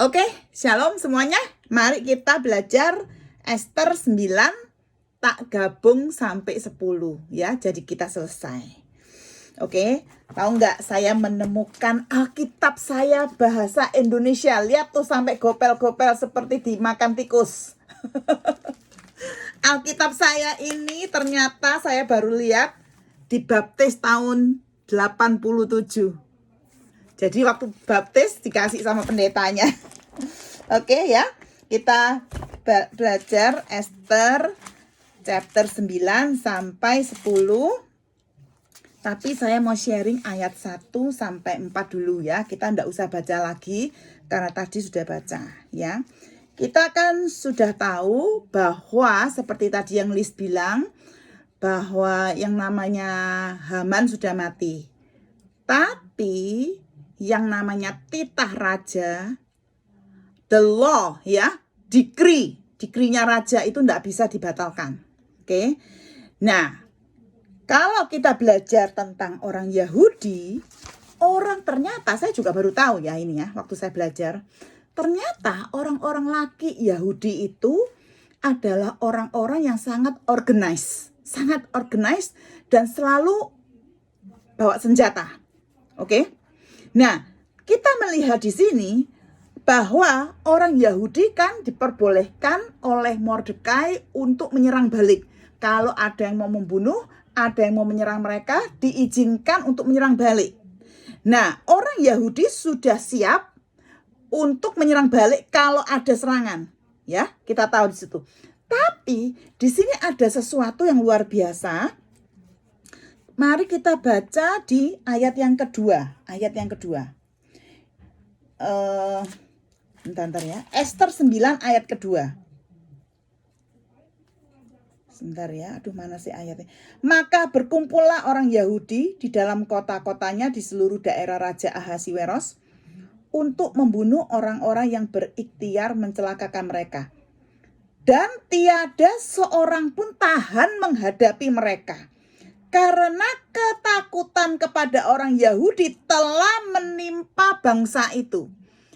Oke, shalom semuanya. Mari kita belajar Ester 9 tak gabung sampai 10 ya. Jadi kita selesai. Oke, tahu nggak saya menemukan Alkitab saya bahasa Indonesia. Lihat tuh sampai gopel-gopel seperti dimakan tikus. Alkitab saya ini ternyata saya baru lihat dibaptis tahun 87. Jadi waktu baptis dikasih sama pendetanya. Oke ya, kita belajar Ester chapter 9 sampai 10. Tapi saya mau sharing ayat 1 sampai 4 dulu ya. Kita enggak usah baca lagi karena tadi sudah baca ya. Kita kan sudah tahu bahwa seperti tadi yang Liz bilang, bahwa yang namanya Haman sudah mati. Tapi yang namanya titah raja, the law ya, decree-nya raja itu enggak bisa dibatalkan. Oke. Nah, kalau kita belajar tentang orang Yahudi, ternyata saya juga baru tahu ya ini ya, waktu saya belajar. Ternyata orang-orang laki Yahudi itu adalah orang-orang yang sangat organized dan selalu bawa senjata. Oke. Nah, kita melihat di sini bahwa orang Yahudi kan diperbolehkan oleh Mordekai untuk menyerang balik. Kalau ada yang mau membunuh, ada yang mau menyerang mereka, diizinkan untuk menyerang balik. Nah, orang Yahudi sudah siap untuk menyerang balik kalau ada serangan. Ya, kita tahu di situ. Tapi di sini ada sesuatu yang luar biasa. Mari kita baca di ayat yang kedua. Bentar ya. Ester 9 ayat kedua. Sebentar ya, mana sih ayatnya? Maka berkumpullah orang Yahudi di dalam kota-kotanya di seluruh daerah Raja Ahasiweros untuk membunuh orang-orang yang berikhtiar mencelakakan mereka. Dan tiada seorang pun tahan menghadapi mereka. Karena ketakutan kepada orang Yahudi telah menimpa bangsa itu.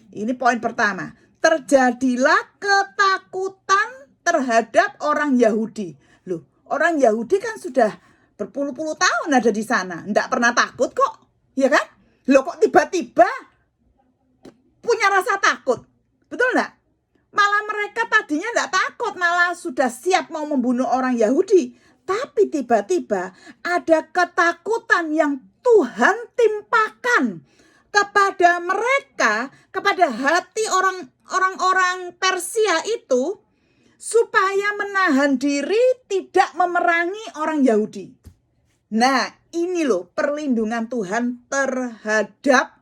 Ini poin pertama. Terjadilah ketakutan terhadap orang Yahudi. Loh, orang Yahudi kan sudah berpuluh-puluh tahun ada di sana. Nggak pernah takut kok. Ya kan? Loh, kok tiba-tiba punya rasa takut? Betul nggak? Malah mereka tadinya nggak takut. Malah sudah siap mau membunuh orang Yahudi. Tapi tiba-tiba ada ketakutan yang Tuhan timpakan kepada mereka, kepada hati orang-orang Persia itu, supaya menahan diri tidak memerangi orang Yahudi. Nah, ini loh perlindungan Tuhan terhadap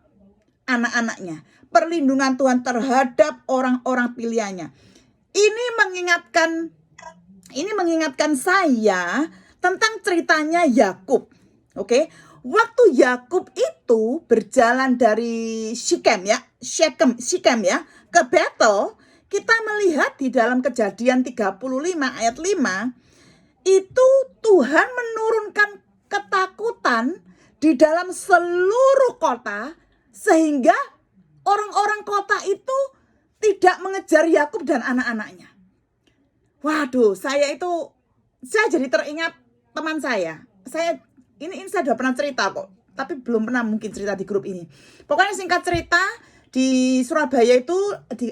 anak-anaknya, perlindungan Tuhan terhadap orang-orang pilihannya. Ini mengingatkan saya tentang ceritanya Yakub. Oke. Waktu Yakub itu berjalan dari Sikem ya, ke Betel, kita melihat di dalam Kejadian 35 ayat 5, itu Tuhan menurunkan ketakutan di dalam seluruh kota sehingga orang-orang kota itu tidak mengejar Yakub dan anak-anaknya. Waduh, saya jadi teringat teman saya. Ini saya udah pernah cerita kok, tapi belum pernah mungkin cerita di grup ini. Pokoknya singkat cerita, di Surabaya itu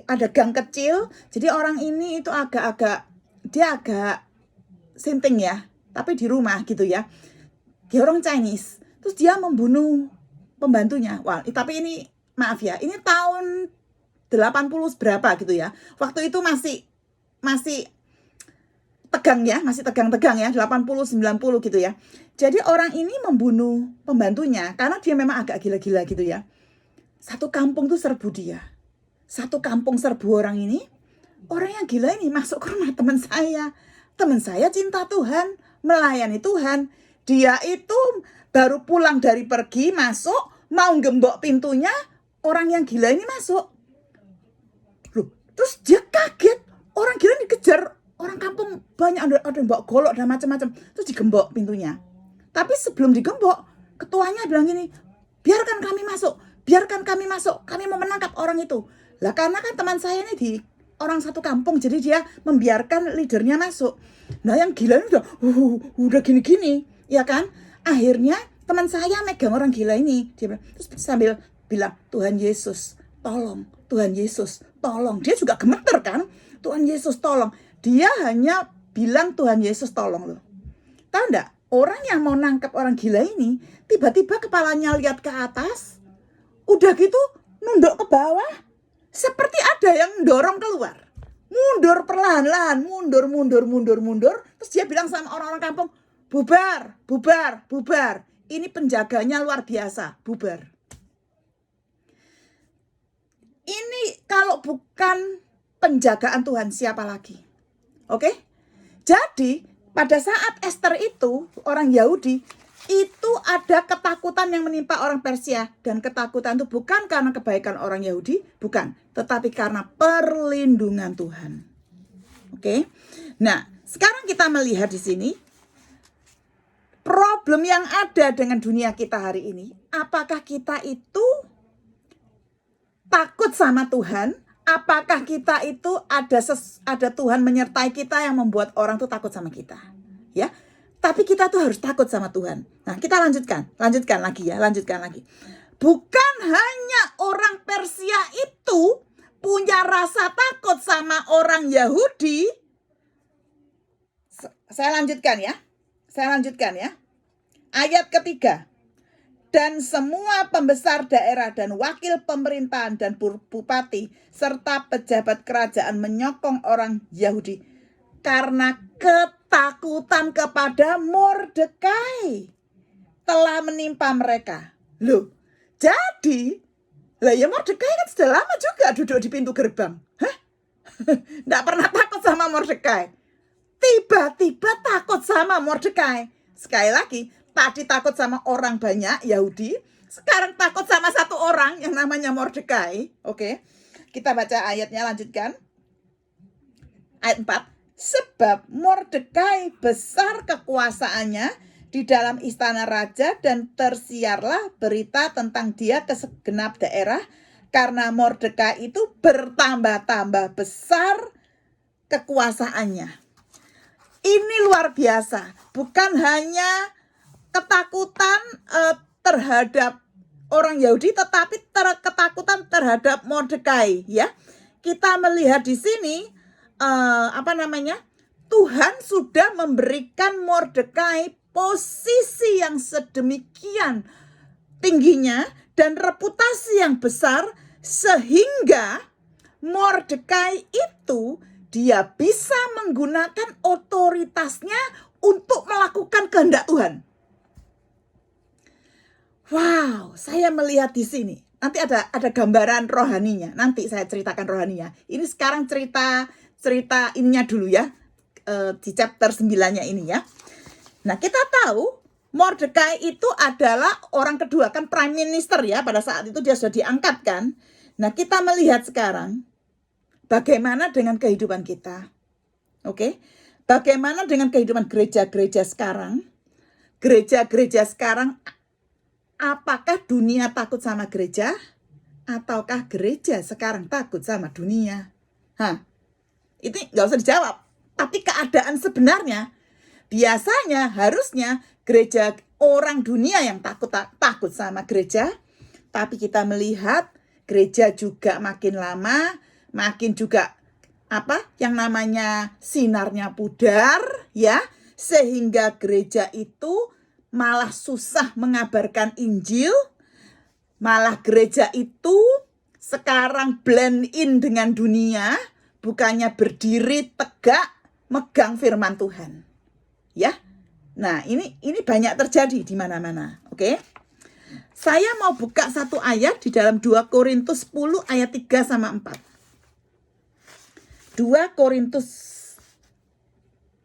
ada gang kecil. Jadi orang ini itu agak sinting ya, tapi di rumah gitu ya. Dia orang Chinese. Terus dia membunuh pembantunya. Wah, tapi ini maaf ya, ini tahun 80 berapa gitu ya. Waktu itu masih tegang ya, masih tegang-tegang ya, 80 90 gitu ya. Jadi orang ini membunuh pembantunya karena dia memang agak gila-gila gitu ya. Satu kampung tuh serbu dia. Satu kampung serbu orang ini. Orang yang gila ini masuk ke rumah teman saya. Teman saya cinta Tuhan, melayani Tuhan. Dia itu baru pulang dari pergi, masuk, mau gembok pintunya, orang yang gila ini masuk. Loh, terus dia kaget. Orang gila dikejar orang kampung, banyak ada yang bawa golok dan macam-macam. Terus digembok pintunya. Tapi sebelum digembok, ketuanya bilang gini, biarkan kami masuk, kami mau menangkap orang itu. Lah karena kan teman saya ini di orang satu kampung, jadi dia membiarkan leadernya masuk. Nah yang gila ini udah gini-gini, ya kan? Akhirnya teman saya megang orang gila ini, dia bilang, terus sambil bilang, Tuhan Yesus tolong, Tuhan Yesus tolong. Dia juga gemeter kan, Tuhan Yesus tolong. Dia hanya bilang Tuhan Yesus tolong loh. Tahu enggak? Orang yang mau nangkep orang gila ini, tiba-tiba kepalanya lihat ke atas, udah gitu nunduk ke bawah, seperti ada yang dorong keluar. Mundur perlahan-lahan, mundur. Terus dia bilang sama orang-orang kampung, bubar. Ini penjaganya luar biasa, bubar. Ini kalau bukan penjagaan Tuhan, siapa lagi? Oke? Jadi, pada saat Esther itu, orang Yahudi, itu ada ketakutan yang menimpa orang Persia. Dan ketakutan itu bukan karena kebaikan orang Yahudi, bukan. Tetapi karena perlindungan Tuhan. Oke? Nah, sekarang kita melihat di sini, problem yang ada dengan dunia kita hari ini, apakah kita itu takut sama Tuhan? Apakah kita itu ada Tuhan menyertai kita yang membuat orang tuh takut sama kita? Ya, tapi kita tuh harus takut sama Tuhan. Nah, kita lanjutkan lagi. Bukan hanya orang Persia itu punya rasa takut sama orang Yahudi. Saya lanjutkan ya. Ayat ketiga. Dan semua pembesar daerah dan wakil pemerintahan dan bupati serta pejabat kerajaan menyokong orang Yahudi karena ketakutan kepada Mordekai telah menimpa mereka. Loh, jadi lah ya Mordekai kan sudah lama juga duduk di pintu gerbang. Nggak pernah takut sama Mordekai. Tiba-tiba takut sama Mordekai. Sekali lagi, tadi takut sama orang banyak Yahudi, sekarang takut sama satu orang yang namanya Mordekai. Oke. Kita baca ayatnya, lanjutkan. Ayat 4. Sebab Mordekai besar kekuasaannya di dalam istana raja dan tersiarlah berita tentang dia ke segenap daerah karena Mordekai itu bertambah-tambah besar kekuasaannya. Ini luar biasa, bukan hanya ketakutan terhadap orang Yahudi, tetapi ketakutan terhadap Mordekai. Ya, kita melihat di sini Tuhan sudah memberikan Mordekai posisi yang sedemikian tingginya dan reputasi yang besar sehingga Mordekai itu dia bisa menggunakan otoritasnya untuk melakukan kehendak Tuhan. Wow, saya melihat di sini. Nanti ada gambaran rohaninya. Nanti saya ceritakan rohaninya. Ini sekarang cerita ininya dulu ya. Di chapter 9-nya ini ya. Nah, kita tahu Mordekai itu adalah orang kedua, kan prime minister ya. Pada saat itu dia sudah diangkat kan. Nah, kita melihat sekarang bagaimana dengan kehidupan kita. Oke? Bagaimana dengan kehidupan gereja-gereja sekarang? Gereja-gereja sekarang, apakah dunia takut sama gereja? Ataukah gereja sekarang takut sama dunia? Itu nggak usah dijawab. Tapi keadaan sebenarnya, biasanya harusnya gereja orang dunia yang takut sama gereja. Tapi kita melihat gereja juga makin lama, makin juga yang namanya sinarnya pudar ya, sehingga gereja itu malah susah mengabarkan Injil, malah gereja itu sekarang blend in dengan dunia, bukannya berdiri tegak megang firman Tuhan. Ya. Nah, ini banyak terjadi di mana-mana, oke? Saya mau buka satu ayat di dalam 2 Korintus 10 ayat 3 sama 4. 2 Korintus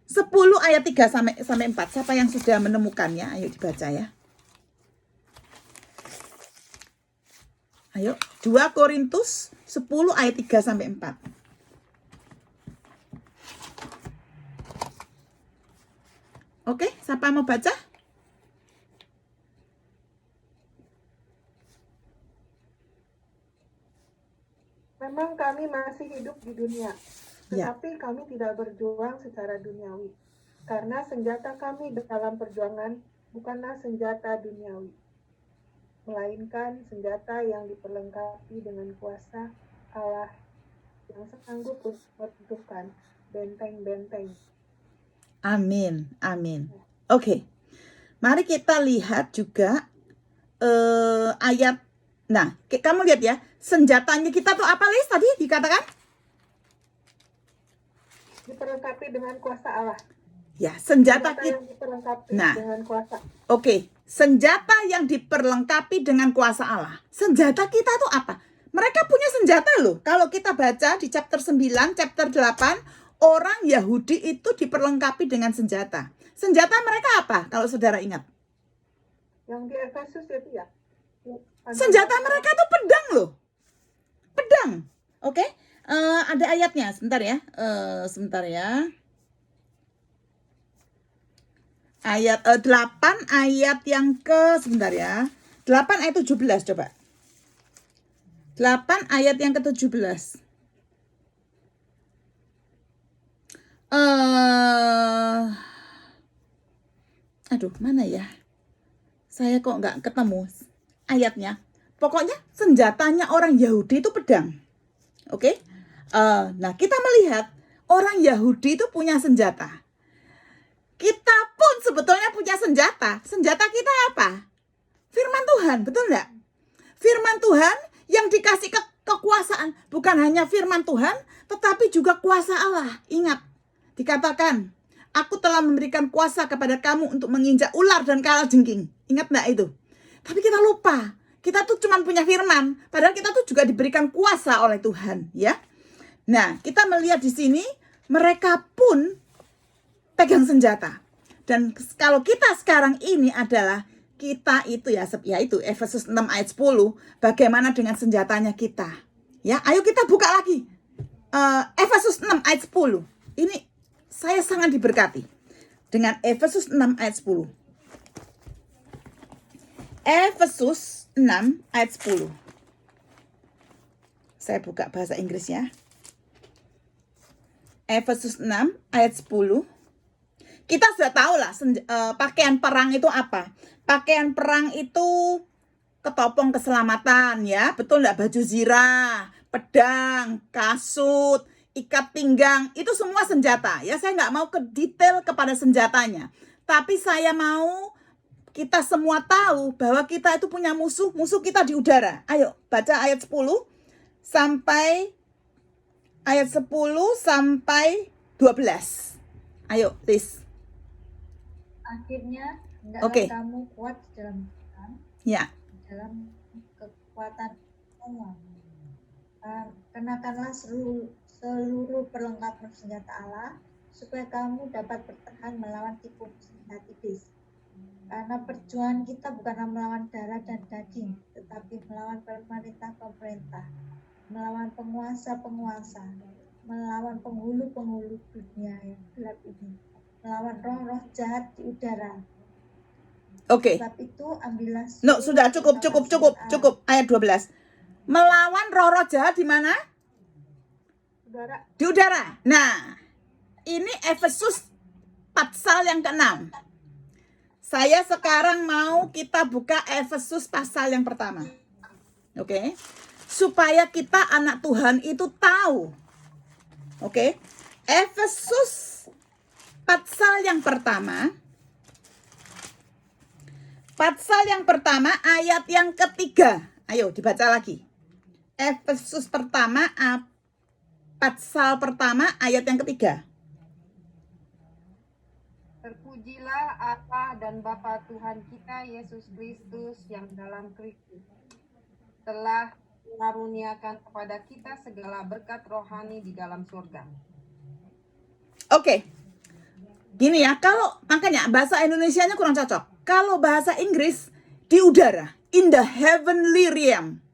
10 ayat 3 sampai 4. Siapa yang sudah menemukannya? Ayo dibaca ya. Ayo, 2 Korintus 10 ayat 3 sampai 4. Oke, siapa mau baca? Memang kami masih hidup di dunia, Ya. tetapi kami tidak berjuang secara duniawi. Karena senjata kami dalam perjuangan bukanlah senjata duniawi, melainkan senjata yang diperlengkapi dengan kuasa Allah yang sanggup meruntuhkan benteng-benteng. Amin, amin. Oke, mari kita lihat juga ayat. Nah, kamu lihat ya, senjatanya kita tuh apa, Lis, tadi dikatakan? Diperlengkapi dengan kuasa Allah. Ya, senjata kita. yang diperlengkapi Nah, dengan kuasa. Oke, senjata yang diperlengkapi dengan kuasa Allah. Senjata kita tuh apa? Mereka punya senjata loh. Kalau kita baca di chapter 9, chapter 8, orang Yahudi itu diperlengkapi dengan senjata. Senjata mereka apa? Kalau saudara ingat. Yang di Efesus itu ya. Senjata mereka tuh pedang loh. Pedang. Oke. Ada ayatnya. Sebentar ya. Sebentar ya. Ayat 8 ayat yang ke sebentar ya. 8 ayat 17 coba. 8 ayat yang ke-17. Aduh, mana ya? Saya kok nggak ketemu ayatnya. Pokoknya senjatanya orang Yahudi itu pedang. Oke? Nah, kita melihat orang Yahudi itu punya senjata. Kita pun sebetulnya punya senjata. Senjata kita apa? Firman Tuhan, betul nggak? Firman Tuhan yang dikasih kekuasaan. Bukan hanya firman Tuhan, tetapi juga kuasa Allah. Ingat, dikatakan, aku telah memberikan kuasa kepada kamu untuk menginjak ular dan kalajengking. Ingat nggak itu? Tapi kita lupa. Kita tuh cuma punya firman. Padahal kita tuh juga diberikan kuasa oleh Tuhan. Ya. Nah, kita melihat di sini, mereka pun pegang senjata. Dan kalau kita sekarang ini adalah kita itu ya itu Efesus 6 ayat 10, bagaimana dengan senjatanya kita. Ya, ayo kita buka lagi. Efesus 6 ayat 10. Ini saya sangat diberkati dengan Efesus 6 ayat 10. Efesus 6 ayat 10. Saya buka bahasa Inggrisnya. Efesus 6 ayat 10. Kita sudah tahu lah pakaian perang itu apa. Pakaian perang itu ketopong keselamatan ya. Betul enggak? Baju zirah, pedang, kasut, ikat pinggang. Itu semua senjata ya. Saya nggak mau ke detail kepada senjatanya. Tapi saya mau kita semua tahu bahwa kita itu punya musuh. Musuh kita di udara. Ayo baca ayat 10 sampai 12. Ayo, Liz. Akhirnya hendaklah kamu kuat dalam Tuhan, ya, dalam kekuatan Allah. Kenakanlah seluruh perlengkapan senjata Allah, supaya kamu dapat bertahan melawan tipu muslihat iblis. Karena perjuangan kita bukanlah melawan darah dan daging, tetapi melawan pemerintah-pemerintah, melawan penguasa-penguasa, melawan penghulu-penghulu dunia yang gelap ini, melawan roh-roh jahat di udara. Oke. Sebab itu ambillah. Sudah cukup. Ayat 12. Melawan roh-roh jahat di mana? Di udara. Nah, ini Efesus pasal yang ke-6. Saya sekarang mau kita buka Efesus pasal yang pertama. Oke. Supaya kita anak Tuhan itu tahu. Oke. Efesus pasal yang pertama. Pasal yang pertama ayat yang ketiga. Ayo dibaca lagi. Efesus pertama pasal pertama ayat yang ketiga. Terpujilah Allah dan Bapa Tuhan kita Yesus Kristus yang dalam Kristus telah mengaruniakan kepada kita segala berkat rohani di dalam surga. Oke. Gini ya, kalau makanya bahasa Indonesianya kurang cocok. Kalau bahasa Inggris di udara, in the heavenly realm.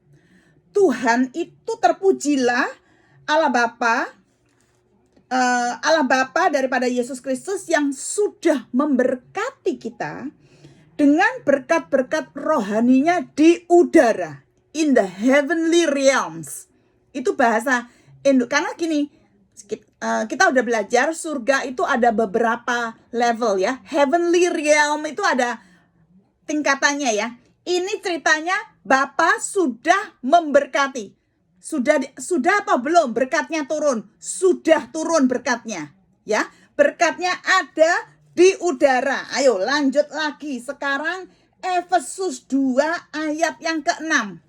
Tuhan itu terpujilah Allah Bapa daripada Yesus Kristus yang sudah memberkati kita dengan berkat-berkat rohaninya di udara, in the heavenly realms. Itu bahasa karena gini, kita udah belajar surga itu ada beberapa level ya. Heavenly realm itu ada tingkatannya ya. Ini ceritanya Bapa sudah memberkati. Sudah atau belum berkatnya turun? Sudah turun berkatnya. Ya, berkatnya ada di udara. Ayo lanjut lagi. Sekarang Efesus 2 ayat yang ke-6.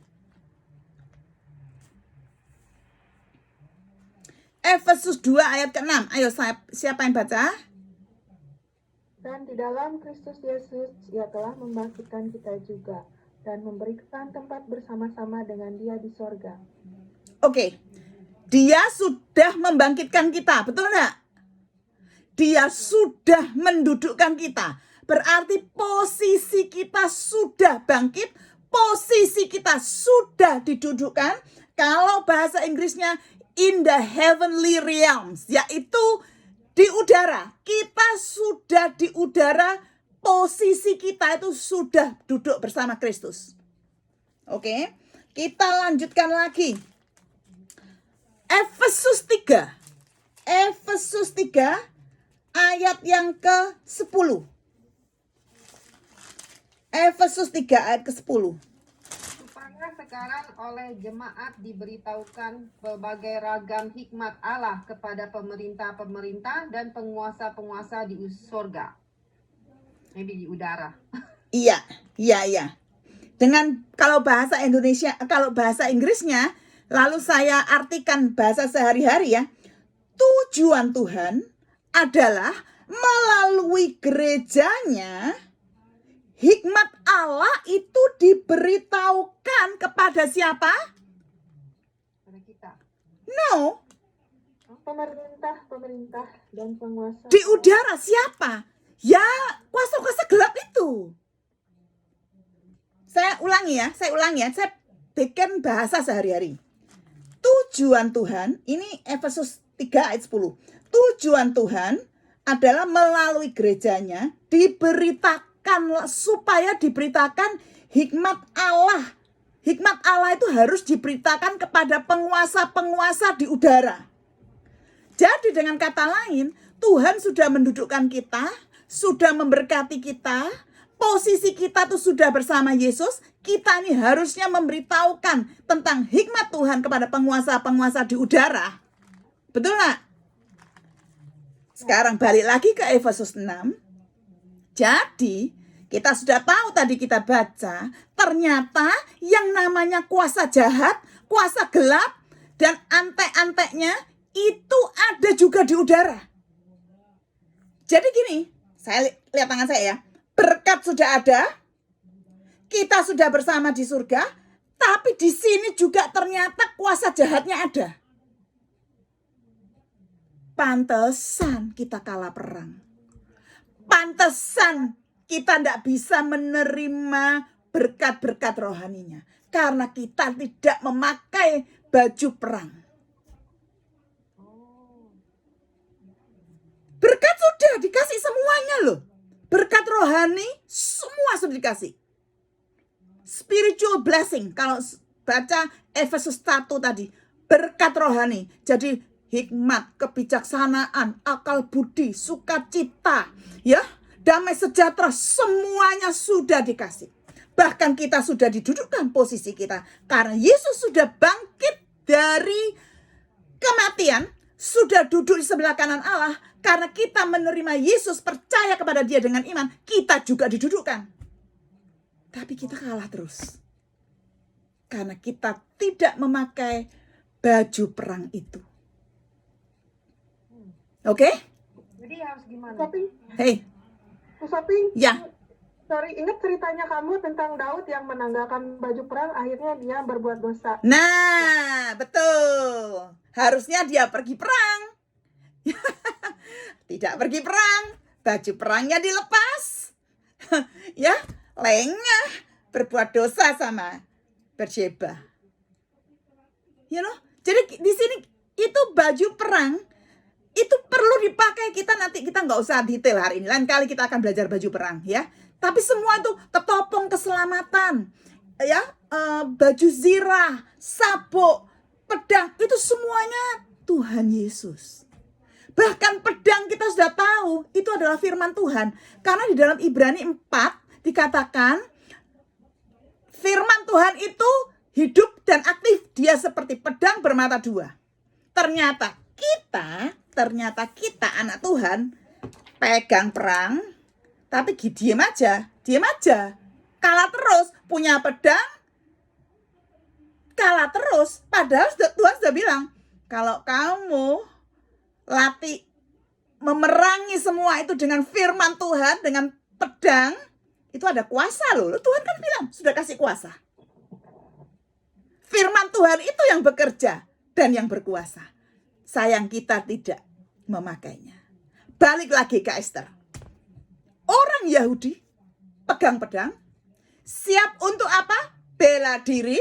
Efesus 2 ayat ke-6. Ayo siapa yang baca? Dan di dalam Kristus Yesus, Ia telah membangkitkan kita juga dan memberikan tempat bersama-sama dengan Dia di sorga. Oke, Dia sudah membangkitkan kita, betul enggak? Dia sudah mendudukkan kita. Berarti posisi kita sudah bangkit, posisi kita sudah didudukkan. Kalau bahasa Inggrisnya in the heavenly realms, yaitu di udara. Kita sudah di udara, posisi kita itu sudah duduk bersama Kristus. Oke, kita lanjutkan lagi. Efesus 3. Efesus 3 ayat yang ke-10. Efesus 3 ayat ke-10. Supaya sekarang oleh jemaat diberitahukan berbagai ragam hikmat Allah kepada pemerintah-pemerintah dan penguasa-penguasa di surga. Maybe di udara. Iya. Dengan kalau bahasa Inggrisnya, lalu saya artikan bahasa sehari-hari ya. Tujuan Tuhan adalah melalui gerejanya, hikmat Allah itu diberitahukan kepada siapa? Pada kita. No, Pemerintah dan penguasa. di udara siapa? Ya, kuasa-kuasa gelap itu. Saya ulangi ya. Saya bikin bahasa sehari-hari. Tujuan Tuhan, ini Efesus 3 ayat 10. Tujuan Tuhan adalah melalui gerejanya supaya diberitakan hikmat Allah. Hikmat Allah itu harus diberitakan kepada penguasa-penguasa di udara. Jadi dengan kata lain, Tuhan sudah mendudukkan kita, sudah memberkati kita, posisi kita tuh sudah bersama Yesus. Kita ini harusnya memberitahukan tentang hikmat Tuhan kepada penguasa-penguasa di udara. Betul nggak? Sekarang balik lagi ke Efesus 6. Jadi kita sudah tahu tadi kita baca, ternyata yang namanya kuasa jahat, kuasa gelap, dan antek-anteknya itu ada juga di udara. Jadi gini, saya lihat tangan saya ya. Berkat sudah ada, kita sudah bersama di surga, tapi di sini juga ternyata kuasa jahatnya ada. Pantesan kita kalah perang. Pantesan kita tidak bisa menerima berkat-berkat rohaninya. Karena kita tidak memakai baju perang. Berkat sudah dikasih semuanya loh. Berkat rohani semua sudah dikasih. Spiritual blessing. Kalau baca Efesus 1 tadi. Berkat rohani. Jadi hikmat, kebijaksanaan, akal budi, sukacita, ya, damai sejahtera, semuanya sudah dikasih. Bahkan kita sudah didudukkan posisi kita. Karena Yesus sudah bangkit dari kematian, sudah duduk di sebelah kanan Allah. Karena kita menerima Yesus, percaya kepada Dia dengan iman, kita juga didudukkan. Tapi kita kalah terus. Karena kita tidak memakai baju perang itu. Oke? Jadi harus gimana? Tapi, Hei, ya. sorry, ingat ceritanya kamu tentang Daud yang menanggalkan baju perang, akhirnya dia berbuat dosa. Nah, betul. Harusnya dia pergi perang. Tidak pergi perang. Baju perangnya dilepas. Ya, lengah. Berbuat dosa sama Batsyeba. You know? Jadi di sini itu baju perang. Itu perlu dipakai nanti kita nggak usah detail hari ini. Lain kali kita akan belajar baju perang ya. Tapi semua itu ketopong keselamatan. Ya, baju zirah, sabuk, pedang itu semuanya Tuhan Yesus. Bahkan pedang kita sudah tahu itu adalah firman Tuhan. Karena di dalam Ibrani 4 dikatakan firman Tuhan itu hidup dan aktif. Dia seperti pedang bermata dua. Ternyata kita anak Tuhan pegang perang, tapi diam aja. Kalah terus, punya pedang, kalah terus. Padahal Tuhan sudah bilang, kalau kamu latih memerangi semua itu dengan firman Tuhan, dengan pedang, itu ada kuasa loh. Tuhan kan bilang, sudah kasih kuasa. Firman Tuhan itu yang bekerja dan yang berkuasa. Sayang kita tidak memakainya. Balik lagi ke Esther. Orang Yahudi pegang pedang, siap untuk apa? Bela diri,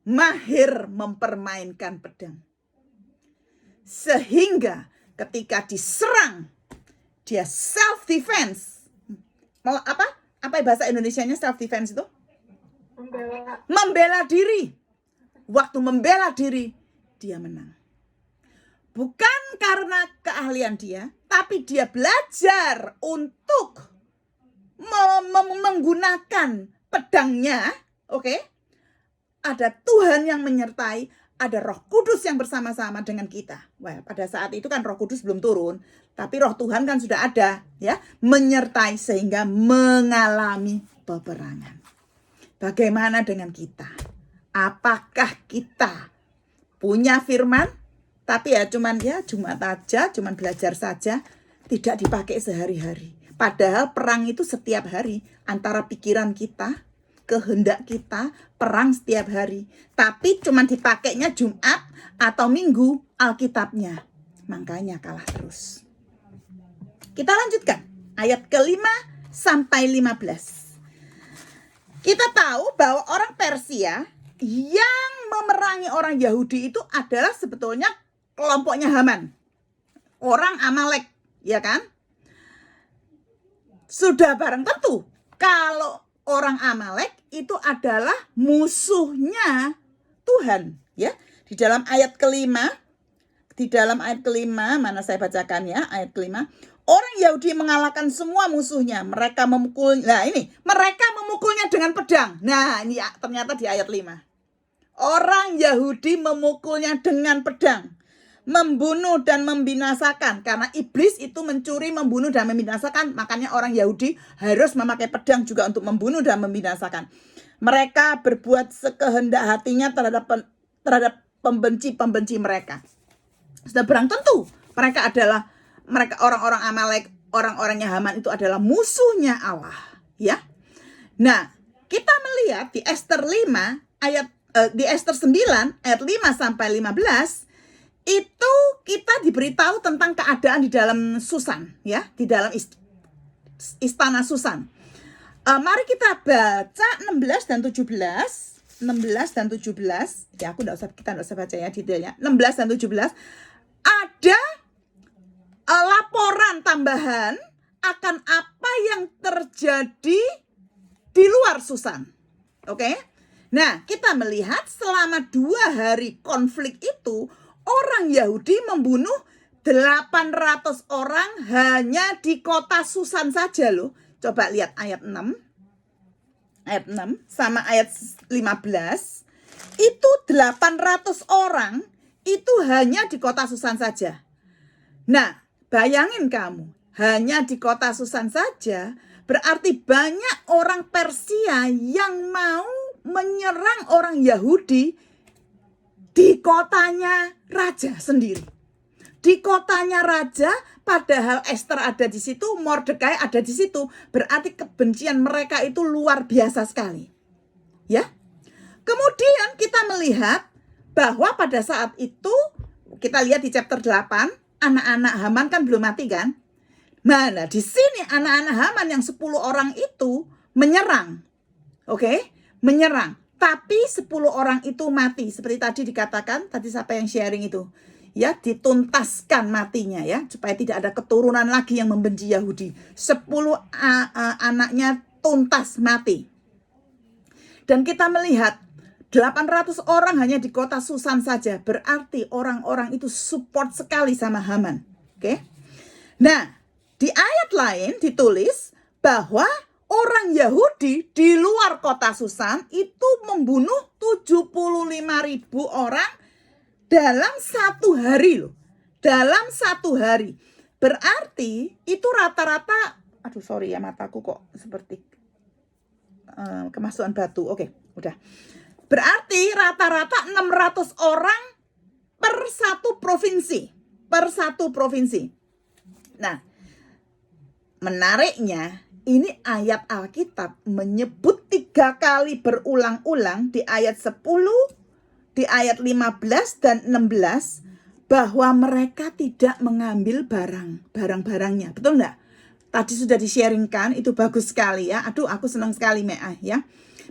mahir mempermainkan pedang. Sehingga ketika diserang, dia self defense. Apa bahasa Indonesianya self defense itu? Membela diri. Waktu membela diri, dia menang. Bukan karena keahlian dia, tapi dia belajar untuk menggunakan pedangnya. Oke? Ada Tuhan yang menyertai, ada Roh Kudus yang bersama-sama dengan kita. Wah, pada saat itu kan Roh Kudus belum turun, tapi Roh Tuhan kan sudah ada, ya, menyertai sehingga mengalami peperangan. Bagaimana dengan kita? Apakah kita punya firman, tapi cuman Jumat aja, cuman belajar saja, tidak dipakai sehari-hari. Padahal perang itu setiap hari antara pikiran kita, kehendak kita, perang setiap hari. Tapi cuman dipakainya Jumat atau Minggu Alkitabnya. Makanya kalah terus. Kita lanjutkan ayat ke-5 sampai 15. Kita tahu bahwa orang Persia yang memerangi orang Yahudi itu adalah sebetulnya kelompoknya Haman. Orang Amalek, ya kan? Sudah barang tentu kalau orang Amalek itu adalah musuhnya Tuhan, ya. Di dalam ayat kelima, mana saya bacakan ya, ayat kelima. Orang Yahudi mengalahkan semua musuhnya. Mereka memukulnya dengan pedang. Nah, ini ternyata di ayat 5. Orang Yahudi memukulnya dengan pedang. Membunuh dan membinasakan. Karena iblis itu mencuri, membunuh dan membinasakan. Makanya orang Yahudi harus memakai pedang juga untuk membunuh dan membinasakan. Mereka berbuat sekehendak hatinya terhadap pembenci-pembenci mereka. Sudah barang tentu mereka orang-orang Amalek, orang-orangnya Haman itu adalah musuhnya Allah, ya. Nah, kita melihat di Esther 9 ayat 5 sampai 15 itu kita diberitahu tentang keadaan di dalam Susan, ya, di dalam istana Susan. Mari kita baca 16 dan 17. 16 dan 17. Ya, kita enggak usah baca ya detailnya. 16 dan 17 ada laporan tambahan akan apa yang terjadi di luar Susan. Oke? Nah, kita melihat selama 2 hari konflik itu, orang Yahudi membunuh 800 orang hanya di kota Susan saja loh. Coba lihat ayat 6. Ayat 6 sama ayat 15. Itu 800 orang itu hanya di kota Susan saja. Nah, bayangin kamu, hanya di kota Susan saja, berarti banyak orang Persia yang mau menyerang orang Yahudi di kotanya raja sendiri. Di kotanya raja, padahal Esther ada di situ, Mordekai ada di situ, berarti kebencian mereka itu luar biasa sekali. Ya. Kemudian kita melihat bahwa pada saat itu, kita lihat di chapter 8, anak-anak Haman kan belum mati kan? Mana di sini anak-anak Haman yang 10 orang itu menyerang. Oke? Menyerang. Tapi 10 orang itu mati. Seperti tadi dikatakan, tadi siapa yang sharing itu? Ya, dituntaskan matinya ya, supaya tidak ada keturunan lagi yang membenci Yahudi. 10 anaknya tuntas mati. Dan kita melihat 800 orang hanya di kota Susan saja. Berarti orang-orang itu support sekali sama Haman. Oke. Nah, di ayat lain ditulis bahwa orang Yahudi di luar kota Susan itu membunuh 75.000 orang dalam 1 hari loh. Dalam 1 hari. Berarti itu rata-rata, aduh sorry ya mataku kok seperti kemasukan batu. Oke, udah. Berarti rata-rata 600 orang per 1 provinsi. Per 1 provinsi. Nah, menariknya ini ayat Alkitab menyebut 3 kali berulang-ulang di ayat 10, di ayat 15 dan 16 bahwa mereka tidak mengambil barang-barangnya. Betul enggak? Tadi sudah di-sharingkan, itu bagus sekali ya. Aduh, aku senang sekali Mea ya.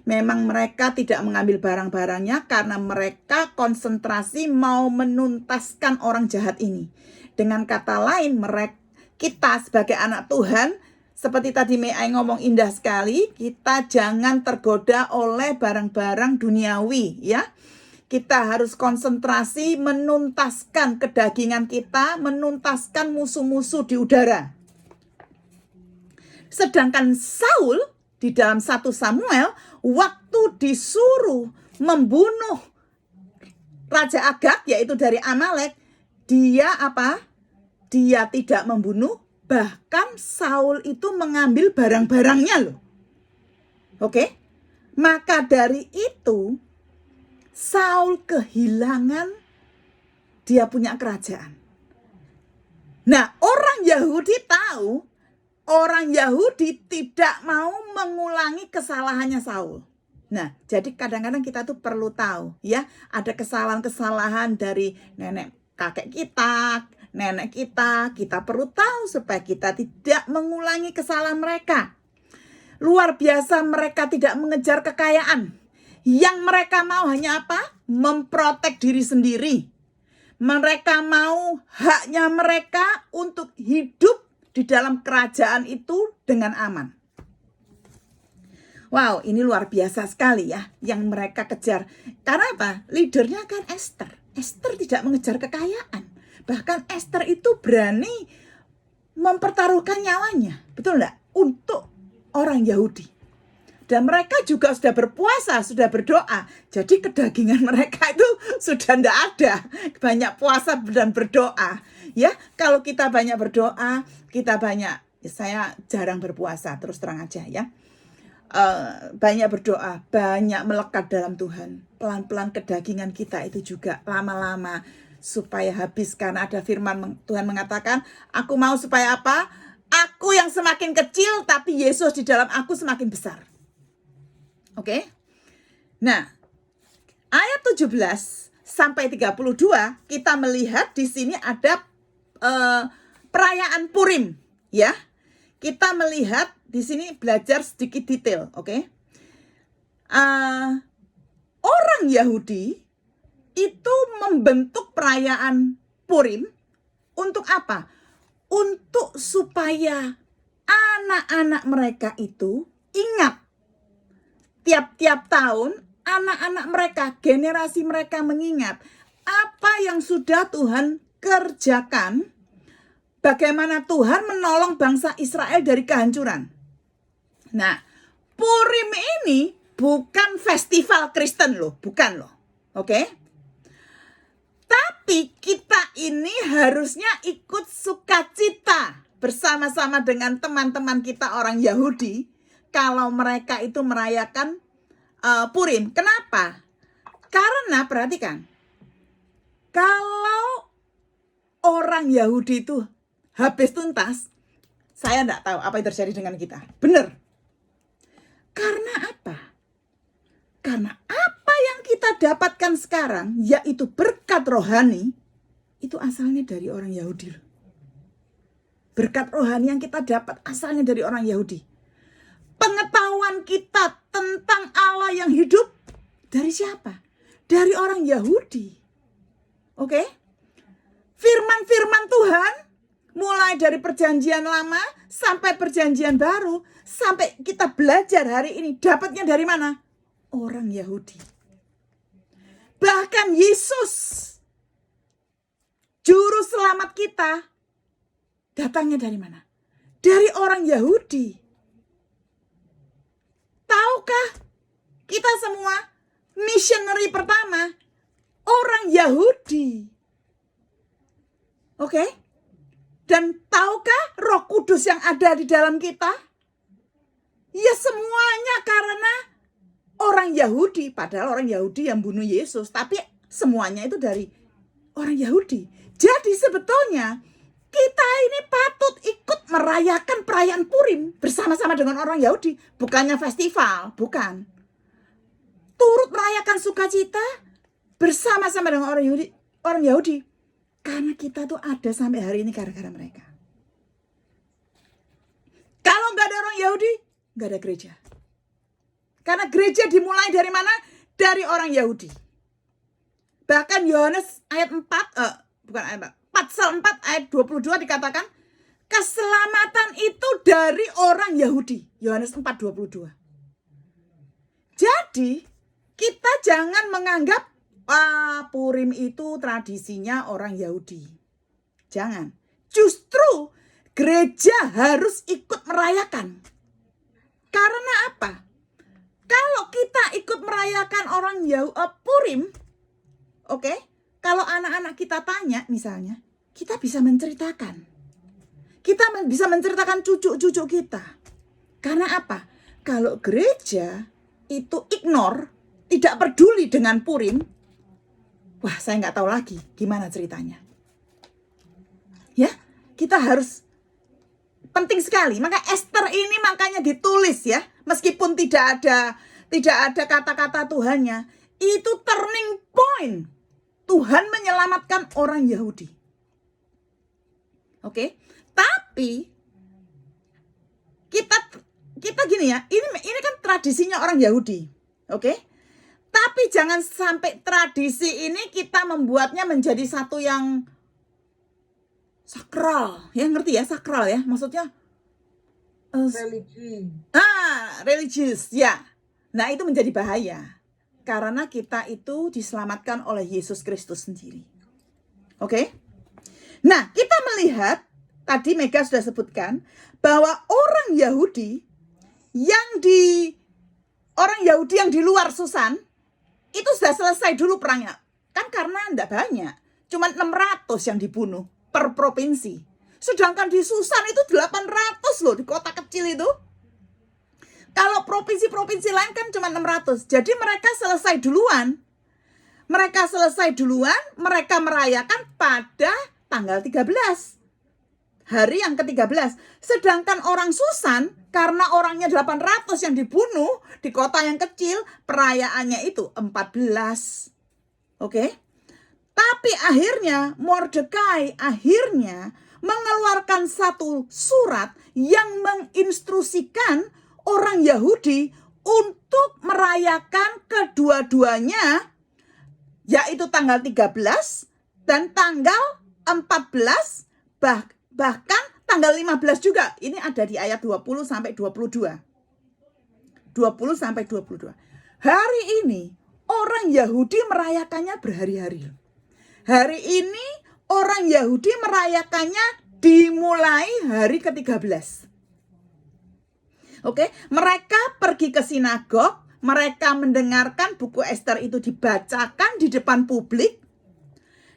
Memang mereka tidak mengambil barang-barangnya karena mereka konsentrasi mau menuntaskan orang jahat ini. Dengan kata lain, kita sebagai anak Tuhan, seperti tadi Mea ngomong indah sekali, kita jangan tergoda oleh barang-barang duniawi ya. Kita harus konsentrasi menuntaskan kedagingan kita, menuntaskan musuh-musuh di udara. Sedangkan Saul di dalam 1 Samuel waktu disuruh membunuh Raja Agag yaitu dari Amalek, dia apa? Dia tidak membunuh, bahkan Saul itu mengambil barang-barangnya loh. Oke? Maka dari itu Saul kehilangan dia punya kerajaan. Nah, orang Yahudi tahu, orang Yahudi tidak mau mengulangi kesalahannya Saul. Nah, jadi kadang-kadang kita tuh perlu tahu ya, ada kesalahan-kesalahan dari nenek kakek kita, nenek kita perlu tahu supaya kita tidak mengulangi kesalahan mereka. Luar biasa mereka tidak mengejar kekayaan. Yang mereka mau hanya apa? Memprotek diri sendiri. Mereka mau haknya mereka untuk hidup di dalam kerajaan itu dengan aman. Wow, ini luar biasa sekali ya yang mereka kejar. Karena apa? Leadernya kan Esther. Esther tidak mengejar kekayaan. Bahkan Esther itu berani mempertaruhkan nyawanya. Betul enggak? Untuk orang Yahudi. Dan mereka juga sudah berpuasa, sudah berdoa. Jadi kedagingan mereka itu sudah tidak ada. Banyak puasa dan berdoa. Ya, kalau kita banyak berdoa, kita banyak, saya jarang berpuasa, terus terang aja ya. Banyak berdoa, banyak melekat dalam Tuhan. Pelan-pelan kedagingan kita itu juga lama-lama supaya habis. Karena ada firman Tuhan mengatakan, aku mau supaya apa? Aku yang semakin kecil, tapi Yesus di dalam aku semakin besar. Oke. Nah, ayat 17 sampai 32 kita melihat di sini ada perayaan Purim, ya. Kita melihat di sini belajar sedikit detail, oke. Orang Yahudi itu membentuk perayaan Purim untuk apa? Untuk supaya anak-anak mereka itu ingat. Tiap-tiap tahun anak-anak mereka, generasi mereka mengingat apa yang sudah Tuhan kerjakan, bagaimana Tuhan menolong bangsa Israel dari kehancuran. Nah, Purim ini bukan festival Kristen loh, bukan loh. Oke? Tapi kita ini harusnya ikut sukacita bersama-sama dengan teman-teman kita orang Yahudi. Kalau mereka itu merayakan Purim. Kenapa? Karena perhatikan. Kalau orang Yahudi itu habis tuntas, saya tidak tahu apa yang terjadi dengan kita. Benar. Karena apa? Karena apa yang kita dapatkan sekarang, yaitu berkat rohani, itu asalnya dari orang Yahudi. Berkat rohani yang kita dapat asalnya dari orang Yahudi. Pengetahuan kita tentang Allah yang hidup dari siapa? Dari orang Yahudi. Oke? Firman-firman Tuhan mulai dari perjanjian lama sampai perjanjian baru, sampai kita belajar hari ini, dapatnya dari mana? Orang Yahudi. Bahkan Yesus, juru selamat kita, datangnya dari mana? Dari orang Yahudi. Tahukah kita semua missionary pertama orang Yahudi? Oke? Dan tahukah Roh Kudus yang ada di dalam kita? Ya semuanya karena orang Yahudi. Padahal orang Yahudi yang bunuh Yesus. Tapi semuanya itu dari orang Yahudi. Jadi sebetulnya kita ini patut ikut merayakan perayaan Purim bersama-sama dengan orang Yahudi. Bukannya festival, bukan. Turut merayakan sukacita bersama-sama dengan orang Yahudi. Karena kita tuh ada sampai hari ini gara-gara mereka. Kalau nggak ada orang Yahudi, nggak ada gereja. Karena gereja dimulai dari mana? Dari orang Yahudi. Bahkan Yohanes ayat 4, bukan ayat 4, Pasal 4 ayat 22 dikatakan, keselamatan itu dari orang Yahudi. Yohanes 4:22. Jadi, kita jangan menganggap Purim itu tradisinya orang Yahudi. Jangan. Justru gereja harus ikut merayakan. Karena apa? Kalau kita ikut merayakan orang Purim, oke? Kalau anak-anak kita tanya misalnya, kita bisa menceritakan. Kita bisa menceritakan cucu-cucu kita. Karena apa? Kalau gereja itu ignore, tidak peduli dengan Purim, wah saya nggak tahu lagi gimana ceritanya. Ya, kita harus, penting sekali. Maka Esther ini makanya ditulis ya, meskipun tidak ada kata-kata Tuhannya, itu turning point. Tuhan menyelamatkan orang Yahudi. Oke, tapi kita gini ya, ini kan tradisinya orang Yahudi. Oke? Tapi jangan sampai tradisi ini kita membuatnya menjadi satu yang sakral. Ya ngerti ya, sakral ya. Maksudnya religius ya. Nah, itu menjadi bahaya. Karena kita itu diselamatkan oleh Yesus Kristus sendiri. Oke? Nah, kita melihat tadi Mega sudah sebutkan bahwa orang Yahudi yang di luar Susan itu sudah selesai dulu perangnya. Kan karena enggak banyak. Cuma 600 yang dibunuh per provinsi. Sedangkan di Susan itu 800 loh, di kota kecil itu. Kalau provinsi-provinsi lain kan cuma 600. Jadi mereka selesai duluan. Mereka merayakan pada tanggal 13. Hari yang ke-13. Sedangkan orang Susan, karena orangnya 800 yang dibunuh di kota yang kecil, perayaannya itu 14. Oke? Tapi akhirnya Mordekai mengeluarkan satu surat yang menginstruksikan orang Yahudi untuk merayakan kedua-duanya, yaitu tanggal 13 dan tanggal 14, bahkan tanggal 15 juga. Ini ada di ayat 20 sampai 22. 20 sampai 22. Hari ini orang Yahudi merayakannya berhari-hari. Hari ini orang Yahudi merayakannya dimulai hari ke-13. Oke, mereka pergi ke sinagog, mereka mendengarkan buku Esther itu dibacakan di depan publik,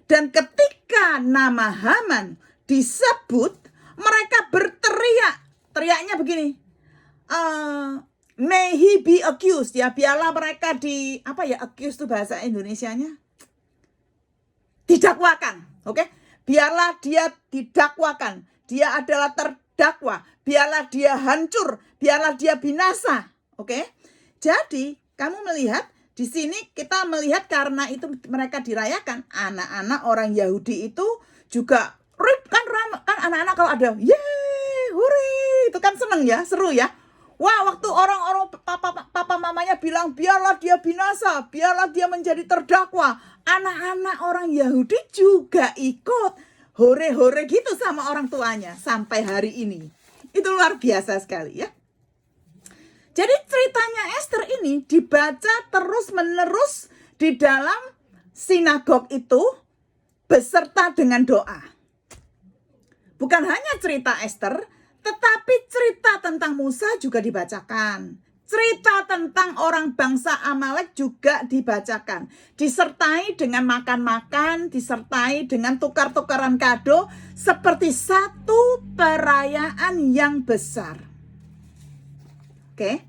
dan ketika nama Haman disebut, mereka berteriak. Teriaknya begini, may he be accused, ya, biarlah mereka accused itu bahasa Indonesianya, didakwakan, oke? Biarlah dia didakwakan, dia adalah terdakwa, biarlah dia hancur, biarlah dia binasa, oke? Jadi kamu melihat di sini, kita melihat karena itu mereka dirayakan, anak-anak orang Yahudi itu juga kan anak-anak kalau ada yeay, hore, itu kan seneng ya, seru ya. Wah, waktu orang-orang papa mamanya bilang biarlah dia binasa, biarlah dia menjadi terdakwa, anak-anak orang Yahudi juga ikut hore-hore gitu sama orang tuanya sampai hari ini. Itu luar biasa sekali ya. Jadi ceritanya Esther ini dibaca terus-menerus di dalam sinagog itu beserta dengan doa. Bukan hanya cerita Ester, tetapi cerita tentang Musa juga dibacakan. Cerita tentang orang bangsa Amalek juga dibacakan. Disertai dengan makan-makan, disertai dengan tukar-tukaran kado seperti satu perayaan yang besar. Oke.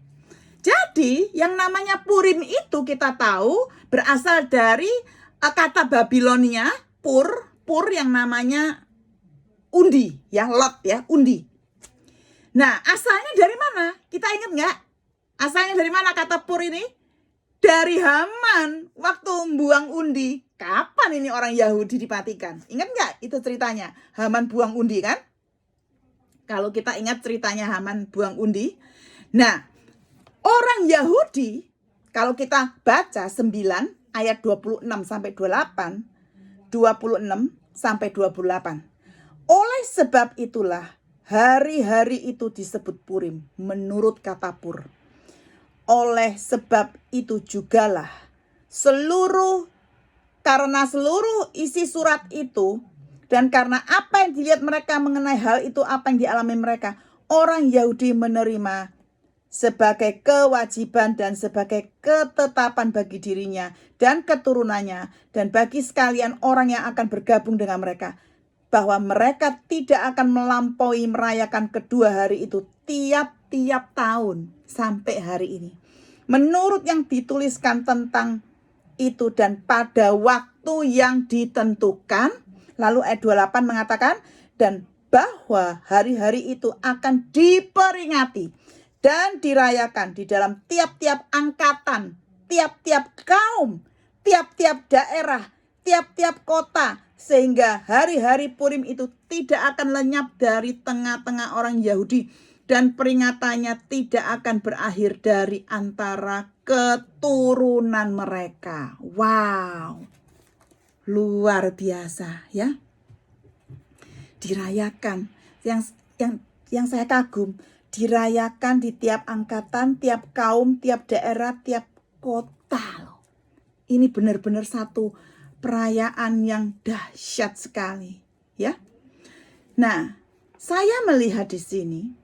Jadi yang namanya Purim itu kita tahu berasal dari kata Babilonia, pur yang namanya undi, ya, lot ya, undi. Nah, asalnya dari mana? Kita ingat nggak? Asalnya dari mana kata pur ini? Dari Haman waktu buang undi. Kapan ini orang Yahudi dimatikan? Ingat nggak itu ceritanya? Haman buang undi kan? Kalau kita ingat ceritanya Haman buang undi. Nah, orang Yahudi, kalau kita baca 9 ayat 26 sampai 28, 26 sampai 28. Oleh sebab itulah hari-hari itu disebut Purim menurut kata pur. Oleh sebab itu jugalah karena seluruh isi surat itu dan karena apa yang dilihat mereka mengenai hal itu, apa yang dialami mereka, orang Yahudi menerima sebagai kewajiban dan sebagai ketetapan bagi dirinya dan keturunannya dan bagi sekalian orang yang akan bergabung dengan mereka, bahwa mereka tidak akan melampaui merayakan kedua hari itu tiap-tiap tahun sampai hari ini. Menurut yang dituliskan tentang itu dan pada waktu yang ditentukan, lalu ayat 28 mengatakan, dan bahwa hari-hari itu akan diperingati dan dirayakan di dalam tiap-tiap angkatan, tiap-tiap kaum, tiap-tiap daerah, tiap-tiap kota, sehingga hari-hari Purim itu tidak akan lenyap dari tengah-tengah orang Yahudi dan peringatannya tidak akan berakhir dari antara keturunan mereka. Wow, luar biasa ya. Dirayakan, yang saya kagum, dirayakan di tiap angkatan, tiap kaum, tiap daerah, tiap kota loh. Ini benar-benar satu perayaan yang dahsyat sekali, ya. Nah, saya melihat di sini,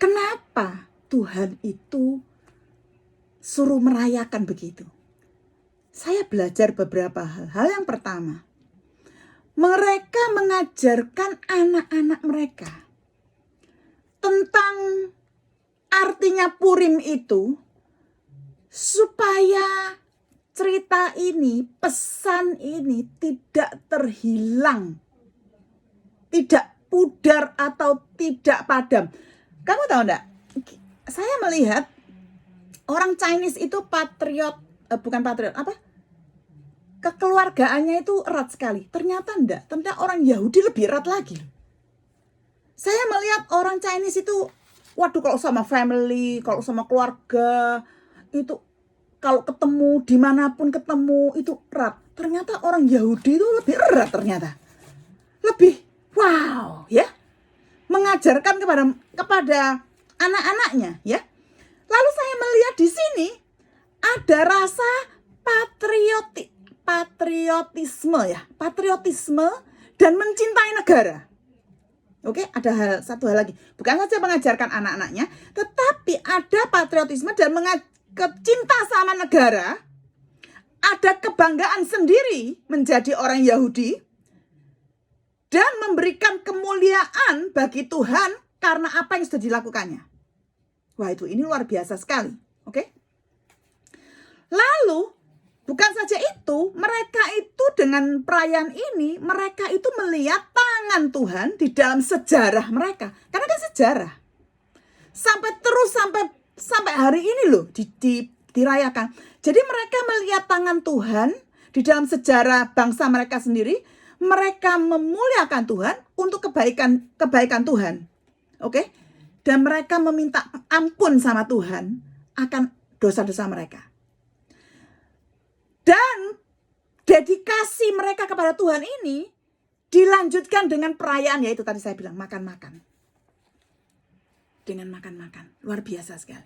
kenapa Tuhan itu suruh merayakan begitu? Saya belajar beberapa hal. Hal yang pertama, mereka mengajarkan anak-anak mereka tentang artinya Purim itu, supaya cerita ini, pesan ini tidak terhilang, tidak pudar atau tidak padam. Kamu tahu enggak? Saya melihat orang Chinese itu kekeluargaannya itu erat sekali. Ternyata enggak, ternyata orang Yahudi lebih erat lagi. Saya melihat orang Chinese itu, waduh, kalau sama family, kalau sama keluarga, itu kalau ketemu, dimanapun ketemu, itu erat. Ternyata orang Yahudi itu lebih erat ternyata. Lebih, wow, ya. Mengajarkan kepada anak-anaknya, ya. Lalu saya melihat di sini, ada rasa patriotisme dan mencintai negara. Oke, ada satu hal lagi. Bukan saja mengajarkan anak-anaknya, tetapi ada patriotisme dan cinta sama negara. Ada kebanggaan sendiri menjadi orang Yahudi dan memberikan kemuliaan bagi Tuhan karena apa yang sudah dilakukannya. Wah, ini luar biasa sekali. Oke. Lalu bukan saja itu, mereka itu dengan perayaan ini, mereka itu melihat tangan Tuhan di dalam sejarah mereka. Karena kan sejarah. Sampai hari ini loh dirayakan. Jadi mereka melihat tangan Tuhan di dalam sejarah bangsa mereka sendiri. Mereka memuliakan Tuhan untuk kebaikan Tuhan. Oke? Dan mereka meminta ampun sama Tuhan akan dosa-dosa mereka. Dan dedikasi mereka kepada Tuhan ini dilanjutkan dengan perayaan, yaitu tadi saya bilang makan-makan. Dengan makan-makan. Luar biasa sekali.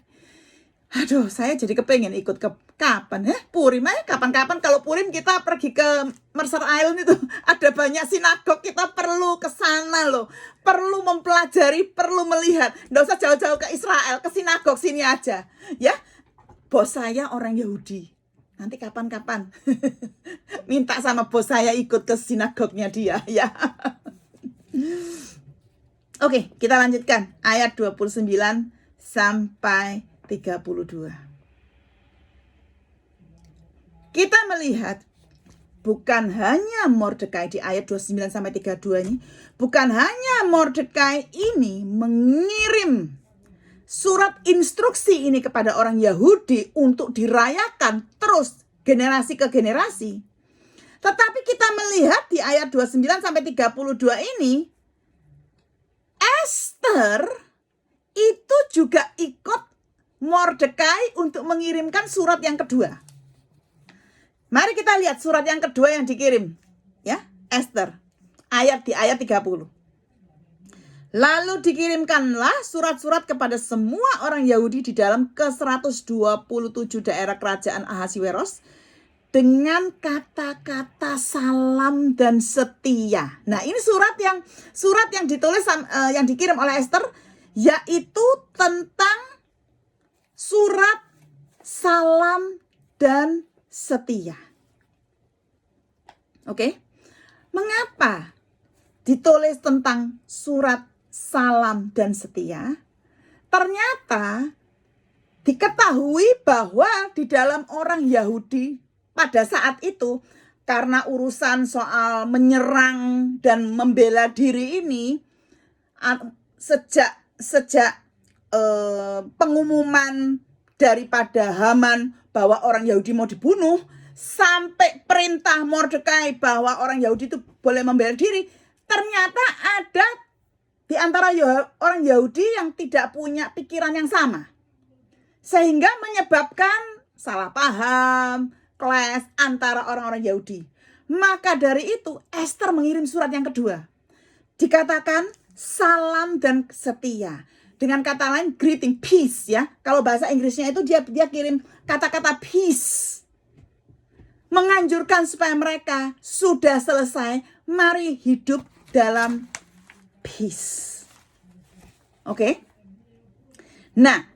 Aduh, saya jadi kepengen ikut ke kapan ya? Purim kapan-kapan kalau Purim kita pergi ke Mercer Island itu ada banyak sinagog, kita perlu ke sana loh. Perlu mempelajari, perlu melihat. Nggak usah jauh-jauh ke Israel, ke sinagog sini aja. Ya, bos saya orang Yahudi. Nanti kapan-kapan minta sama bos saya ikut ke sinagognya dia ya. Oke, kita lanjutkan ayat 29 sampai 32. Kita melihat bukan hanya Mordekai di ayat 29 sampai 32 ini, bukan hanya Mordekai ini mengirim surat instruksi ini kepada orang Yahudi untuk dirayakan terus generasi ke generasi. Tetapi kita melihat di ayat 29 sampai 32 ini, Esther itu juga ikut Mordekai untuk mengirimkan surat yang kedua. Mari kita lihat surat yang kedua yang dikirim. Ya, Esther. Di ayat 30. Lalu dikirimkanlah surat-surat kepada semua orang Yahudi di dalam ke-127 daerah kerajaan Ahasiweros dengan kata-kata salam dan setia. Nah, ini surat yang ditulis yang dikirim oleh Esther, yaitu tentang surat salam dan setia. Oke. Mengapa ditulis tentang surat salam dan setia? Ternyata diketahui bahwa di dalam orang Yahudi pada saat itu, karena urusan soal menyerang dan membela diri ini, sejak pengumuman daripada Haman bahwa orang Yahudi mau dibunuh, sampai perintah Mordekai bahwa orang Yahudi itu boleh membela diri, ternyata ada di antara orang Yahudi yang tidak punya pikiran yang sama. Sehingga menyebabkan salah paham, clash antara orang-orang Yahudi. Maka dari itu Esther mengirim surat yang kedua. Dikatakan salam dan setia. Dengan kata lain greeting, peace ya. Kalau bahasa Inggrisnya itu dia kirim kata-kata peace. Menganjurkan supaya mereka sudah selesai, mari hidup dalam peace. Oke. Nah,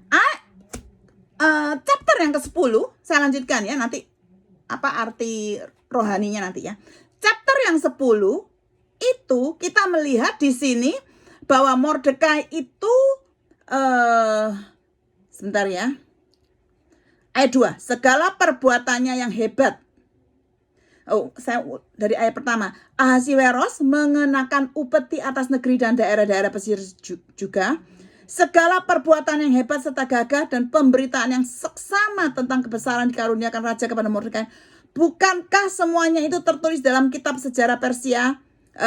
chapter yang ke-10 saya lanjutkan ya, nanti apa arti rohaninya nanti ya. Chapter yang 10 itu kita melihat di sini bahwa Mordekai itu sebentar ya. Ayat 2, segala perbuatannya yang hebat. Saya dari ayat pertama. Ahasiweros mengenakan upeti atas negeri dan daerah-daerah pesisir juga. Segala perbuatan yang hebat serta gagah dan pemberitaan yang seksama tentang kebesaran dikaruniakan raja kepada Mordekai. Bukankah semuanya itu tertulis dalam kitab sejarah Persia,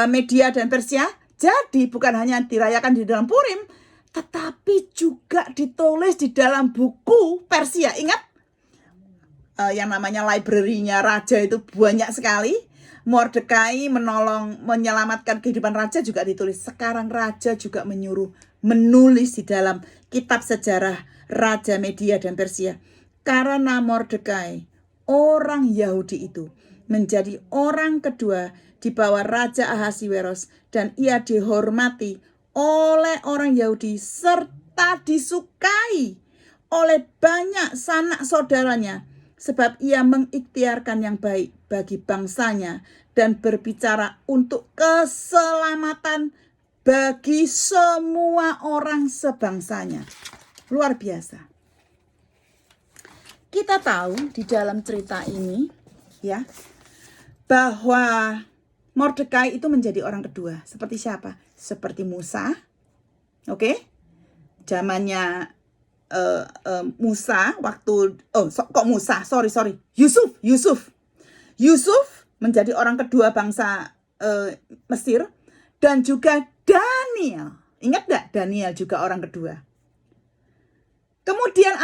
Media dan Persia? Jadi bukan hanya dirayakan di dalam Purim, tetapi juga ditulis di dalam buku Persia. Ingat? Yang namanya library-nya raja itu banyak sekali. Mordekai menyelamatkan kehidupan raja juga ditulis. Sekarang raja juga menyuruh menulis di dalam kitab sejarah Raja Media dan Persia. Karena Mordekai, orang Yahudi itu, menjadi orang kedua di bawah Raja Ahasiweros, dan ia dihormati oleh orang Yahudi serta disukai oleh banyak sanak saudaranya, sebab ia mengikhtiarkan yang baik bagi bangsanya dan berbicara untuk keselamatan bagi semua orang sebangsanya. Luar biasa. Kita tahu di dalam cerita ini ya, bahwa Mordekai itu menjadi orang kedua. Seperti siapa? Seperti Musa. Oke? Zamannya Musa waktu Yusuf menjadi orang kedua bangsa Mesir, dan juga Daniel. Ingat gak? Daniel juga orang kedua. Kemudian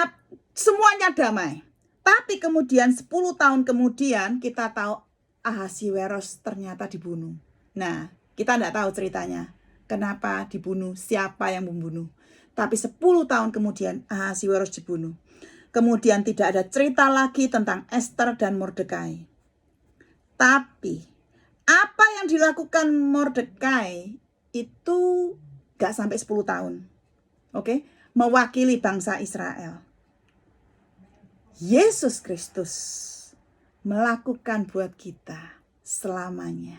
semuanya damai. Tapi kemudian 10 tahun kemudian kita tahu Ahasiweros ternyata dibunuh. Nah, kita tidak tahu ceritanya. Kenapa dibunuh, siapa yang membunuh. Tapi 10 tahun kemudian Ahasiweros dibunuh. Kemudian tidak ada cerita lagi tentang Esther dan Mordekai. Tapi apa yang dilakukan Mordekai itu gak sampai 10 tahun. Oke, mewakili bangsa Israel. Yesus Kristus melakukan buat kita selamanya.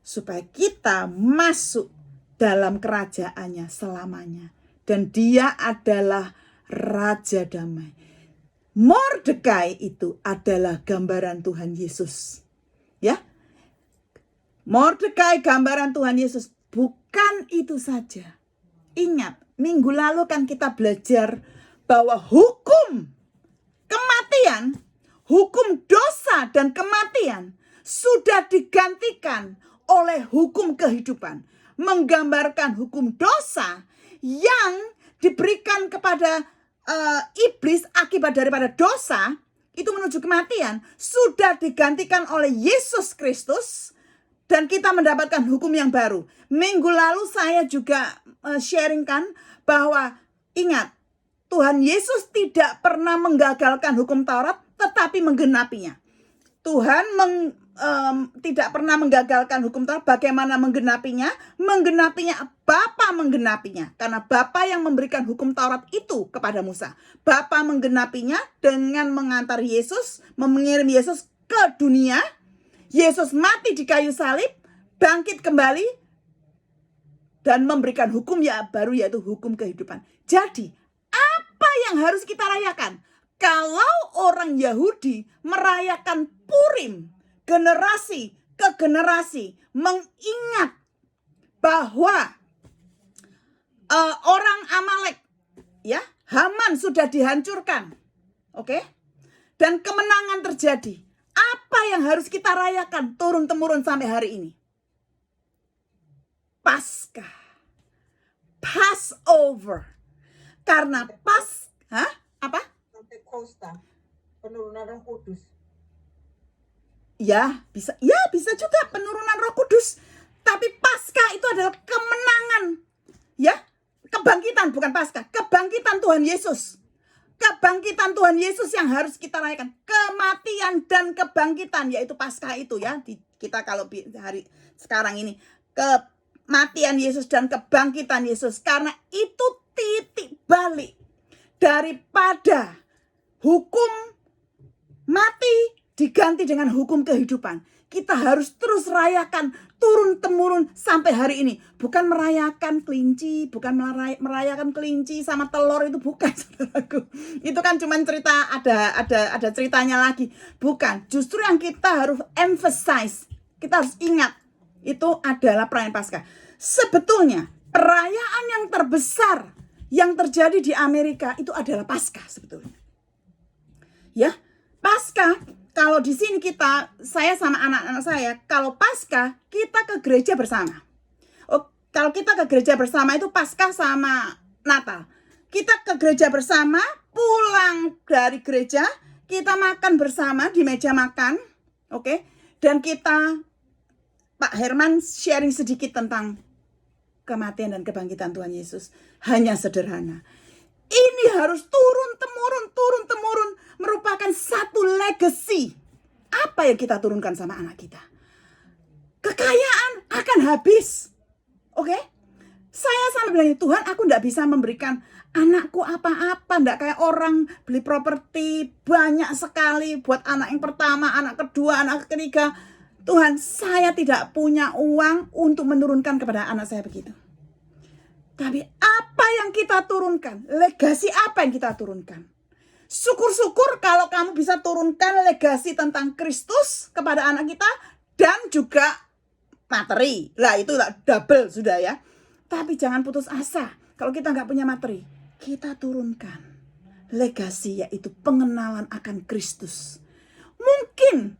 Supaya kita masuk dalam kerajaannya selamanya. Dan dia adalah Raja Damai. Mordekai itu adalah gambaran Tuhan Yesus. Ya, Mordekai gambaran Tuhan Yesus. Bukan itu saja. Ingat, minggu lalu kan kita belajar bahwa hukum kematian, hukum dosa dan kematian sudah digantikan oleh hukum kehidupan. Menggambarkan hukum dosa yang diberikan kepada iblis akibat daripada dosa, itu menuju kematian, sudah digantikan oleh Yesus Kristus. Dan kita mendapatkan hukum yang baru. Minggu lalu saya juga sharingkan bahwa ingat, Tuhan Yesus tidak pernah menggagalkan hukum Taurat, tetapi menggenapinya. Tuhan tidak pernah menggagalkan hukum Taurat. Bagaimana menggenapinya? Menggenapinya, Bapa menggenapinya. Karena Bapa yang memberikan hukum Taurat itu kepada Musa. Bapa menggenapinya dengan mengantar Yesus, mengirim Yesus ke dunia. Yesus mati di kayu salib, bangkit kembali, dan memberikan hukum yang baru, yaitu hukum kehidupan. Jadi, apa yang harus kita rayakan? Kalau orang Yahudi merayakan Purim, generasi ke generasi, mengingat bahwa orang Amalek, ya, Haman sudah dihancurkan, oke? Dan kemenangan terjadi. Apa yang harus kita rayakan turun-temurun sampai hari ini? Paskah. Passover. Karena apa? Pentekosta, penurunan Roh Kudus. Ya, bisa juga penurunan Roh Kudus. Tapi Paskah itu adalah kemenangan. Ya, kebangkitan, bukan Paskah, kebangkitan Tuhan Yesus. Kebangkitan Tuhan Yesus yang harus kita rayakan. Kematian dan kebangkitan, yaitu Paskah itu ya. Kita kalau hari sekarang ini, kematian Yesus dan kebangkitan Yesus. Karena itu titik balik daripada hukum mati diganti dengan hukum kehidupan. Kita harus terus rayakan turun-temurun sampai hari ini. Bukan merayakan kelinci, bukan merayakan kelinci sama telur, itu bukan, saudaraku. Itu kan cuma cerita, ada ceritanya lagi. Bukan, justru yang kita harus emphasize, kita harus ingat, itu adalah perayaan Paskah. Sebetulnya perayaan yang terbesar yang terjadi di Amerika itu adalah Paskah sebetulnya. Ya, Paskah. Kalau di sini saya sama anak-anak saya, kalau Paskah kita ke gereja bersama. Oh, kalau kita ke gereja bersama itu Paskah sama Natal. Kita ke gereja bersama, pulang dari gereja, kita makan bersama di meja makan, oke? Dan Pak Herman sharing sedikit tentang kematian dan kebangkitan Tuhan Yesus. Hanya sederhana. Ini harus turun-temurun merupakan satu legacy. Apa yang kita turunkan sama anak kita? Kekayaan akan habis. Oke? Saya selalu bilang, Tuhan, aku tidak bisa memberikan anakku apa-apa. Tidak kayak orang beli properti banyak sekali buat anak yang pertama, anak kedua, anak ketiga. Tuhan, saya tidak punya uang untuk menurunkan kepada anak saya begitu. Tapi apa yang kita turunkan? Legasi apa yang kita turunkan? Syukur-syukur kalau kamu bisa turunkan legasi tentang Kristus kepada anak kita dan juga materi. Lah itu double sudah ya. Tapi jangan putus asa. Kalau kita nggak punya materi, kita turunkan legasi, yaitu pengenalan akan Kristus. Mungkin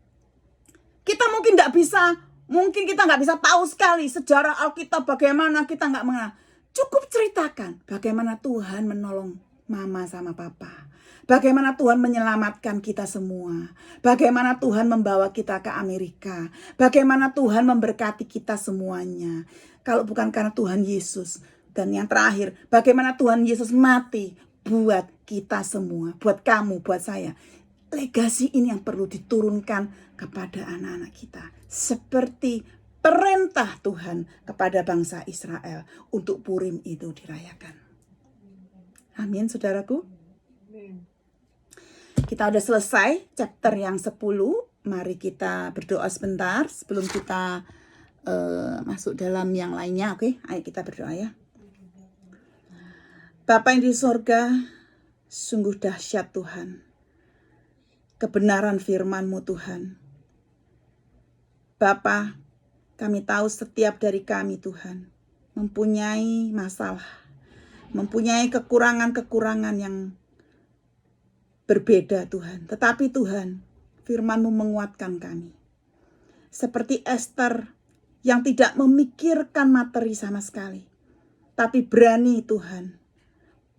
kita nggak bisa tahu sekali sejarah Alkitab bagaimana, kita nggak mengenal. Cukup ceritakan bagaimana Tuhan menolong mama sama papa. Bagaimana Tuhan menyelamatkan kita semua. Bagaimana Tuhan membawa kita ke Amerika. Bagaimana Tuhan memberkati kita semuanya. Kalau bukan karena Tuhan Yesus. Dan yang terakhir, bagaimana Tuhan Yesus mati. buat kita semua, buat kamu, buat saya. Legasi ini yang perlu diturunkan kepada anak-anak kita. Seperti perintah Tuhan kepada bangsa Israel untuk Purim itu dirayakan. Amin, saudaraku. Kita udah selesai chapter yang 10. Mari kita berdoa sebentar sebelum kita masuk dalam yang lainnya. Oke, ayo kita berdoa ya. Bapa yang di sorga, sungguh dahsyat Tuhan. Kebenaran firman-Mu Tuhan. Bapa, kami tahu setiap dari kami Tuhan mempunyai masalah, mempunyai kekurangan-kekurangan yang berbeda Tuhan. Tetapi Tuhan, firman-Mu menguatkan kami. Seperti Esther yang tidak memikirkan materi sama sekali. Tapi berani Tuhan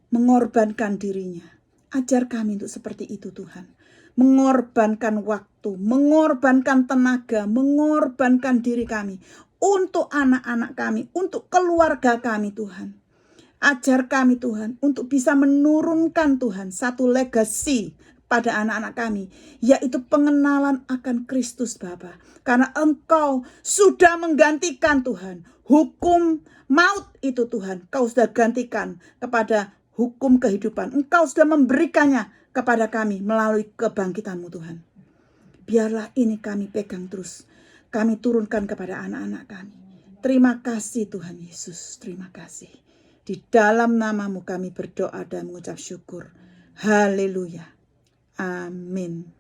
mengorbankan dirinya. Ajar kami untuk seperti itu Tuhan. Mengorbankan waktu, mengorbankan tenaga, mengorbankan diri kami. Untuk anak-anak kami, untuk keluarga kami Tuhan. Ajar kami Tuhan untuk bisa menurunkan Tuhan satu legasi pada anak-anak kami. Yaitu pengenalan akan Kristus Bapa. Karena Engkau sudah menggantikan Tuhan. Hukum maut itu Tuhan. Kau sudah gantikan kepada hukum kehidupan. Engkau sudah memberikannya kepada kami melalui kebangkitan-Mu Tuhan. Biarlah ini kami pegang terus. Kami turunkan kepada anak-anak kami. Terima kasih Tuhan Yesus. Terima kasih. Di dalam nama-Mu kami berdoa dan mengucap syukur. Haleluya. Amin.